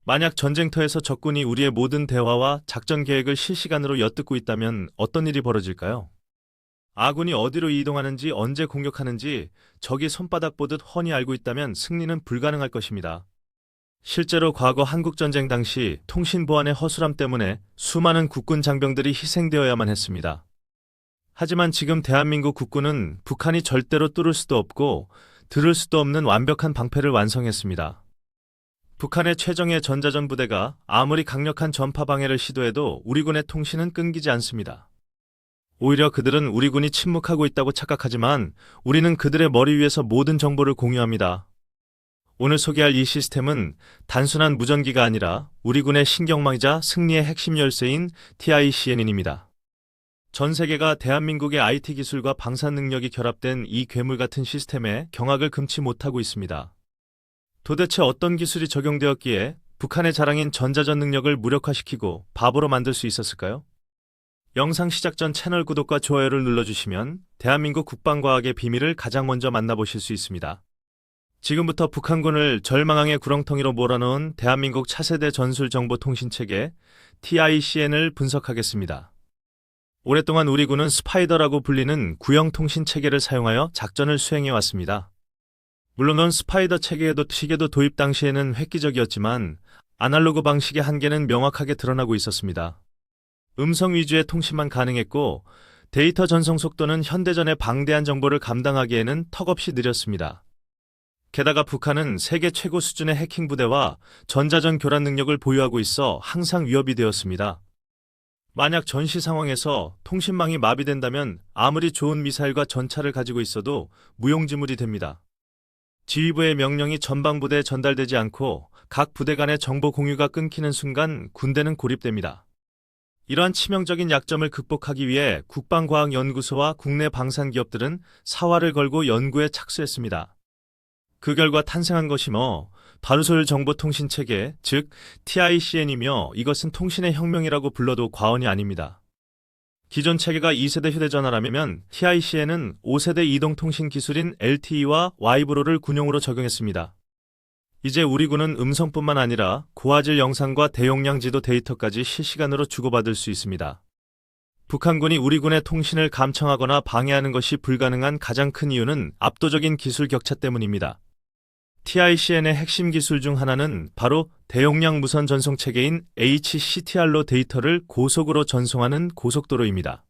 만약 전쟁터에서 적군이 우리의 모든 대화와 작전 계획을 실시간으로 엿듣고 있다면 어떤 일이 벌어질까요? 아군이 어디로 이동하는지 언제 공격하는지 적이 손바닥 보듯 훤히 알고 있다면 승리는 불가능할 것입니다. 실제로 과거 한국전쟁 당시 통신 보안의 허술함 때문에 수많은 국군 장병들이 희생되어야만 했습니다. 하지만 지금 대한민국 국군은 북한이 절대로 뚫을 수도 없고 들을 수도 없는 완벽한 방패를 완성했습니다. 북한의 최정예 전자전 부대가 아무리 강력한 전파 방해를 시도해도 우리 군의 통신은 끊기지 않습니다. 오히려 그들은 우리 군이 침묵하고 있다고 착각하지만 우리는 그들의 머리 위에서 모든 정보를 공유합니다. 오늘 소개할 이 시스템은 단순한 무전기가 아니라 우리 군의 신경망이자 승리의 핵심 열쇠인 TICN입니다. 전 세계가 대한민국의 IT 기술과 방산 능력이 결합된 이 괴물 같은 시스템에 경악을 금치 못하고 있습니다. 도대체 어떤 기술이 적용되었기에 북한의 자랑인 전자전 능력을 무력화시키고 바보로 만들 수 있었을까요? 영상 시작 전 채널 구독과 좋아요를 눌러주시면 대한민국 국방과학의 비밀을 가장 먼저 만나보실 수 있습니다. 지금부터 북한군을 절망항의 구렁텅이로 몰아넣은 대한민국 차세대 전술정보통신체계 TICN을 분석하겠습니다. 오랫동안 우리 군은 스파이더라고 불리는 구형 통신 체계를 사용하여 작전을 수행해 왔습니다. 물론 스파이더 체계도 도입 당시에는 획기적이었지만 아날로그 방식의 한계는 명확하게 드러나고 있었습니다. 음성 위주의 통신만 가능했고 데이터 전송 속도는 현대전의 방대한 정보를 감당하기에는 턱없이 느렸습니다. 게다가 북한은 세계 최고 수준의 해킹 부대와 전자전 교란 능력을 보유하고 있어 항상 위협이 되었습니다. 만약 전시 상황에서 통신망이 마비된다면 아무리 좋은 미사일과 전차를 가지고 있어도 무용지물이 됩니다. 지휘부의 명령이 전방부대에 전달되지 않고 각 부대 간의 정보 공유가 끊기는 순간 군대는 고립됩니다. 이러한 치명적인 약점을 극복하기 위해 국방과학연구소와 국내 방산기업들은 사활을 걸고 연구에 착수했습니다. 그 결과 탄생한 것이 바루솔 정보통신체계, 즉 TICN이며 이것은 통신의 혁명이라고 불러도 과언이 아닙니다. 기존 체계가 2세대 휴대전화라면 TICN은 5세대 이동통신 기술인 LTE와 와이브로를 군용으로 적용했습니다. 이제 우리 군은 음성뿐만 아니라 고화질 영상과 대용량 지도 데이터까지 실시간으로 주고받을 수 있습니다. 북한군이 우리 군의 통신을 감청하거나 방해하는 것이 불가능한 가장 큰 이유는 압도적인 기술 격차 때문입니다. TICN의 핵심 기술 중 하나는 바로 대용량 무선 전송 체계인 HCTR로 데이터를 고속으로 전송하는 고속도로입니다.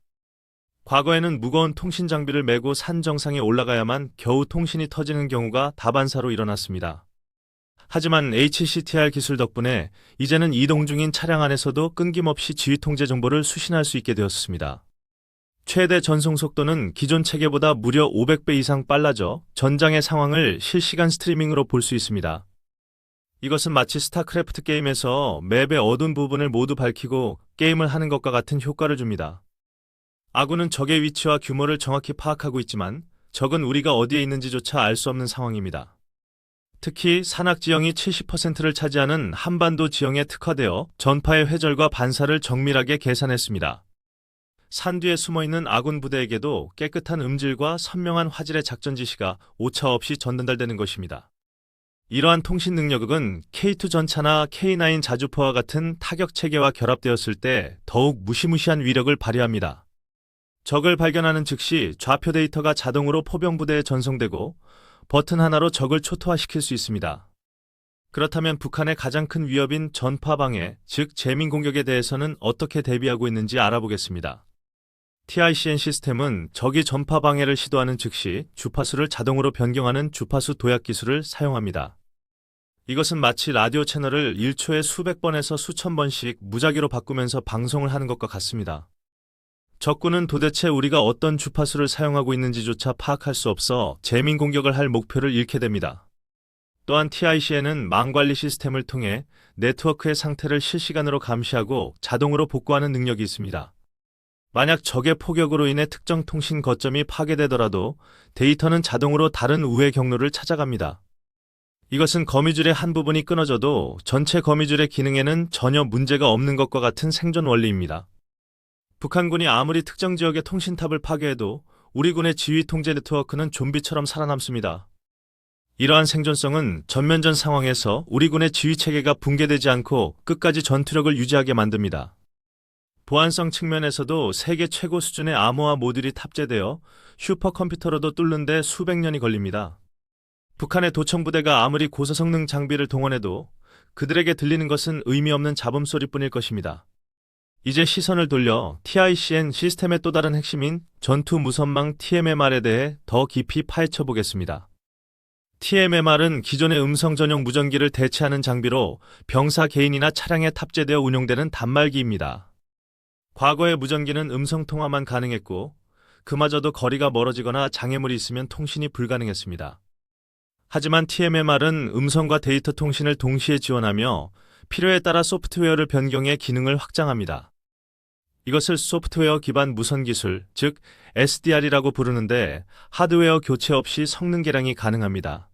과거에는 무거운 통신 장비를 메고 산 정상에 올라가야만 겨우 통신이 터지는 경우가 다반사로 일어났습니다. 하지만 HCTR 기술 덕분에 이제는 이동 중인 차량 안에서도 끊김없이 지휘 통제 정보를 수신할 수 있게 되었습니다. 최대 전송 속도는 기존 체계보다 무려 500배 이상 빨라져 전장의 상황을 실시간 스트리밍으로 볼 수 있습니다. 이것은 마치 스타크래프트 게임에서 맵의 어두운 부분을 모두 밝히고 게임을 하는 것과 같은 효과를 줍니다. 아군은 적의 위치와 규모를 정확히 파악하고 있지만 적은 우리가 어디에 있는지조차 알 수 없는 상황입니다. 특히 산악 지형이 70%를 차지하는 한반도 지형에 특화되어 전파의 회절과 반사를 정밀하게 계산했습니다. 산 뒤에 숨어있는 아군 부대에게도 깨끗한 음질과 선명한 화질의 작전 지시가 오차없이 전달되는 것입니다. 이러한 통신 능력은 K2 전차나 K9 자주포와 같은 타격 체계와 결합되었을 때 더욱 무시무시한 위력을 발휘합니다. 적을 발견하는 즉시 좌표 데이터가 자동으로 포병 부대에 전송되고 버튼 하나로 적을 초토화시킬 수 있습니다. 그렇다면 북한의 가장 큰 위협인 전파 방해, 즉 재민 공격에 대해서는 어떻게 대비하고 있는지 알아보겠습니다. TICN 시스템은 적이 전파 방해를 시도하는 즉시 주파수를 자동으로 변경하는 주파수 도약 기술을 사용합니다. 이것은 마치 라디오 채널을 1초에 수백 번에서 수천 번씩 무작위로 바꾸면서 방송을 하는 것과 같습니다. 적군은 도대체 우리가 어떤 주파수를 사용하고 있는지조차 파악할 수 없어 재민 공격을 할 목표를 잃게 됩니다. 또한 TICN은 망 관리 시스템을 통해 네트워크의 상태를 실시간으로 감시하고 자동으로 복구하는 능력이 있습니다. 만약 적의 포격으로 인해 특정 통신 거점이 파괴되더라도 데이터는 자동으로 다른 우회 경로를 찾아갑니다. 이것은 거미줄의 한 부분이 끊어져도 전체 거미줄의 기능에는 전혀 문제가 없는 것과 같은 생존 원리입니다. 북한군이 아무리 특정 지역의 통신탑을 파괴해도 우리 군의 지휘 통제 네트워크는 좀비처럼 살아남습니다. 이러한 생존성은 전면전 상황에서 우리 군의 지휘 체계가 붕괴되지 않고 끝까지 전투력을 유지하게 만듭니다. 보안성 측면에서도 세계 최고 수준의 암호화 모듈이 탑재되어 슈퍼컴퓨터로도 뚫는데 수백 년이 걸립니다. 북한의 도청부대가 아무리 고소성능 장비를 동원해도 그들에게 들리는 것은 의미 없는 잡음소리뿐일 것입니다. 이제 시선을 돌려 TICN 시스템의 또 다른 핵심인 전투 무선망 TMMR에 대해 더 깊이 파헤쳐 보겠습니다. TMMR은 기존의 음성 전용 무전기를 대체하는 장비로 병사 개인이나 차량에 탑재되어 운용되는 단말기입니다. 과거의 무전기는 음성 통화만 가능했고 그마저도 거리가 멀어지거나 장애물이 있으면 통신이 불가능했습니다. 하지만 TMMR은 음성과 데이터 통신을 동시에 지원하며 필요에 따라 소프트웨어를 변경해 기능을 확장합니다. 이것을 소프트웨어 기반 무선 기술, 즉 SDR이라고 부르는데 하드웨어 교체 없이 성능 개량이 가능합니다.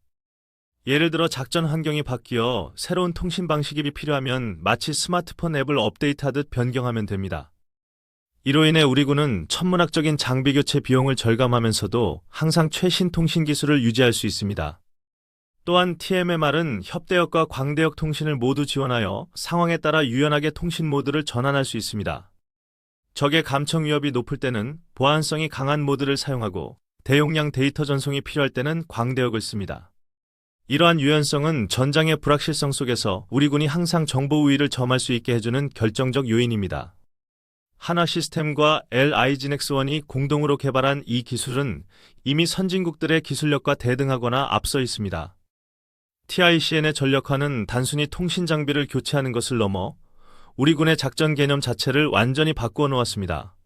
예를 들어 작전 환경이 바뀌어 새로운 통신 방식이 필요하면 마치 스마트폰 앱을 업데이트하듯 변경하면 됩니다. 이로 인해 우리 군은 천문학적인 장비 교체 비용을 절감하면서도 항상 최신 통신 기술을 유지할 수 있습니다. 또한 TMMR은 협대역과 광대역 통신을 모두 지원하여 상황에 따라 유연하게 통신 모드를 전환할 수 있습니다. 적의 감청 위협이 높을 때는 보안성이 강한 모드를 사용하고 대용량 데이터 전송이 필요할 때는 광대역을 씁니다. 이러한 유연성은 전장의 불확실성 속에서 우리 군이 항상 정보 우위를 점할 수 있게 해주는 결정적 요인입니다. 하나시스템과 LIGNX1이 공동으로 개발한 이 기술은 이미 선진국들의 기술력과 대등하거나 앞서 있습니다. TICN의 전력화는 단순히 통신 장비를 교체하는 것을 넘어 우리 군의 작전 개념 자체를 완전히 바꾸어 놓았습니다.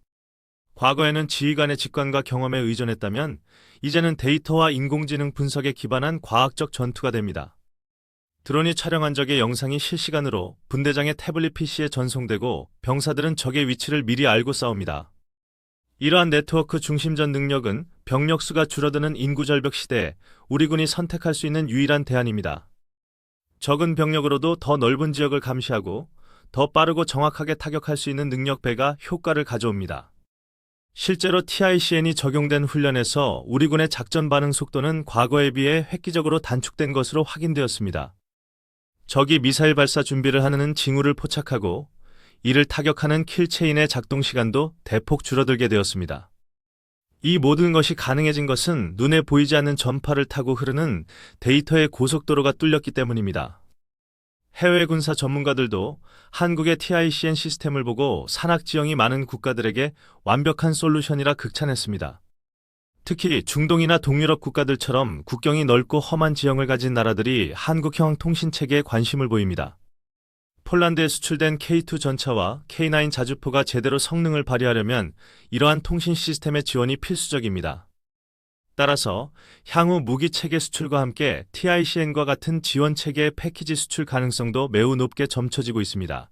과거에는 지휘관의 직관과 경험에 의존했다면 이제는 데이터와 인공지능 분석에 기반한 과학적 전투가 됩니다. 드론이 촬영한 적의 영상이 실시간으로 분대장의 태블릿 PC에 전송되고 병사들은 적의 위치를 미리 알고 싸웁니다. 이러한 네트워크 중심전 능력은 병력 수가 줄어드는 인구절벽 시대에 우리 군이 선택할 수 있는 유일한 대안입니다. 적은 병력으로도 더 넓은 지역을 감시하고 더 빠르고 정확하게 타격할 수 있는 능력 배가 효과를 가져옵니다. 실제로 TICN이 적용된 훈련에서 우리 군의 작전 반응 속도는 과거에 비해 획기적으로 단축된 것으로 확인되었습니다. 적이 미사일 발사 준비를 하는 징후를 포착하고 이를 타격하는 킬체인의 작동 시간도 대폭 줄어들게 되었습니다. 이 모든 것이 가능해진 것은 눈에 보이지 않는 전파를 타고 흐르는 데이터의 고속도로가 뚫렸기 때문입니다. 해외 군사 전문가들도 한국의 TICN 시스템을 보고 산악 지형이 많은 국가들에게 완벽한 솔루션이라 극찬했습니다. 특히 중동이나 동유럽 국가들처럼 국경이 넓고 험한 지형을 가진 나라들이 한국형 통신 체계에 관심을 보입니다. 폴란드에 수출된 K2 전차와 K9 자주포가 제대로 성능을 발휘하려면 이러한 통신 시스템의 지원이 필수적입니다. 따라서 향후 무기 체계 수출과 함께 TICN과 같은 지원 체계의 패키지 수출 가능성도 매우 높게 점쳐지고 있습니다.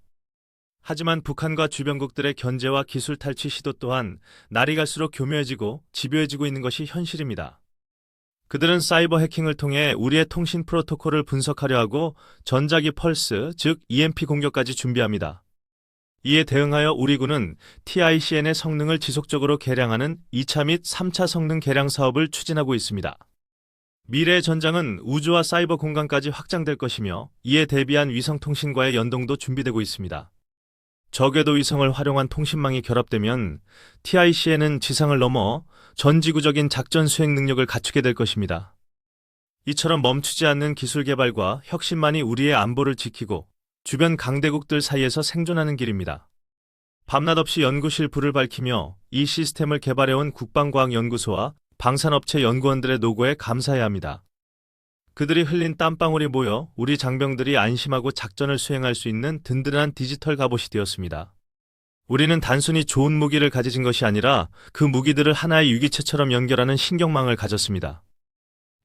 하지만 북한과 주변국들의 견제와 기술 탈취 시도 또한 날이 갈수록 교묘해지고 집요해지고 있는 것이 현실입니다. 그들은 사이버 해킹을 통해 우리의 통신 프로토콜을 분석하려 하고 전자기 펄스, 즉 EMP 공격까지 준비합니다. 이에 대응하여 우리 군은 TICN의 성능을 지속적으로 개량하는 2차 및 3차 성능 개량 사업을 추진하고 있습니다. 미래의 전장은 우주와 사이버 공간까지 확장될 것이며 이에 대비한 위성통신과의 연동도 준비되고 있습니다. 저궤도 위성을 활용한 통신망이 결합되면 TICN은 지상을 넘어 전지구적인 작전 수행 능력을 갖추게 될 것입니다. 이처럼 멈추지 않는 기술 개발과 혁신만이 우리의 안보를 지키고 주변 강대국들 사이에서 생존하는 길입니다. 밤낮 없이 연구실 불을 밝히며 이 시스템을 개발해온 국방과학연구소와 방산업체 연구원들의 노고에 감사해야 합니다. 그들이 흘린 땀방울이 모여 우리 장병들이 안심하고 작전을 수행할 수 있는 든든한 디지털 갑옷이 되었습니다. 우리는 단순히 좋은 무기를 가지신 것이 아니라 그 무기들을 하나의 유기체처럼 연결하는 신경망을 가졌습니다.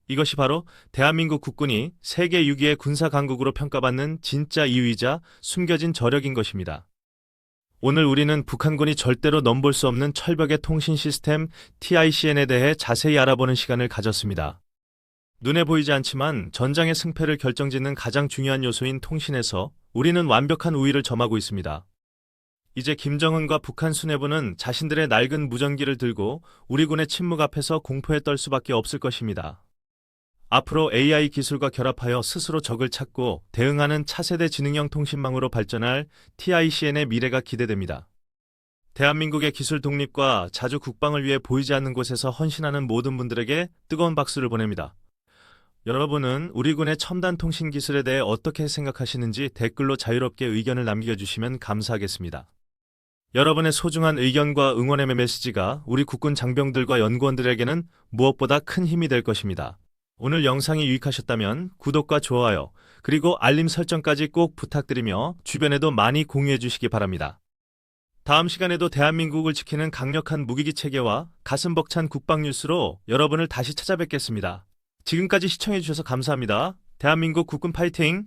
이것이 바로 대한민국 국군이 세계 6위의 군사 강국으로 평가받는 진짜 이유이자 숨겨진 저력인 것입니다. 오늘 우리는 북한군이 절대로 넘볼 수 없는 철벽의 통신 시스템 TICN에 대해 자세히 알아보는 시간을 가졌습니다. 눈에 보이지 않지만 전장의 승패를 결정짓는 가장 중요한 요소인 통신에서 우리는 완벽한 우위를 점하고 있습니다. 이제 김정은과 북한 수뇌부는 자신들의 낡은 무전기를 들고 우리 군의 침묵 앞에서 공포에 떨 수밖에 없을 것입니다. 앞으로 AI 기술과 결합하여 스스로 적을 찾고 대응하는 차세대 지능형 통신망으로 발전할 TICN의 미래가 기대됩니다. 대한민국의 기술 독립과 자주 국방을 위해 보이지 않는 곳에서 헌신하는 모든 분들에게 뜨거운 박수를 보냅니다. 여러분은 우리 군의 첨단 통신 기술에 대해 어떻게 생각하시는지 댓글로 자유롭게 의견을 남겨주시면 감사하겠습니다. 여러분의 소중한 의견과 응원의 메시지가 우리 국군 장병들과 연구원들에게는 무엇보다 큰 힘이 될 것입니다. 오늘 영상이 유익하셨다면 구독과 좋아요, 그리고 알림 설정까지 꼭 부탁드리며 주변에도 많이 공유해 주시기 바랍니다. 다음 시간에도 대한민국을 지키는 강력한 무기기 체계와 가슴 벅찬 국방 뉴스로 여러분을 다시 찾아뵙겠습니다. 지금까지 시청해 주셔서 감사합니다. 대한민국 국군 파이팅!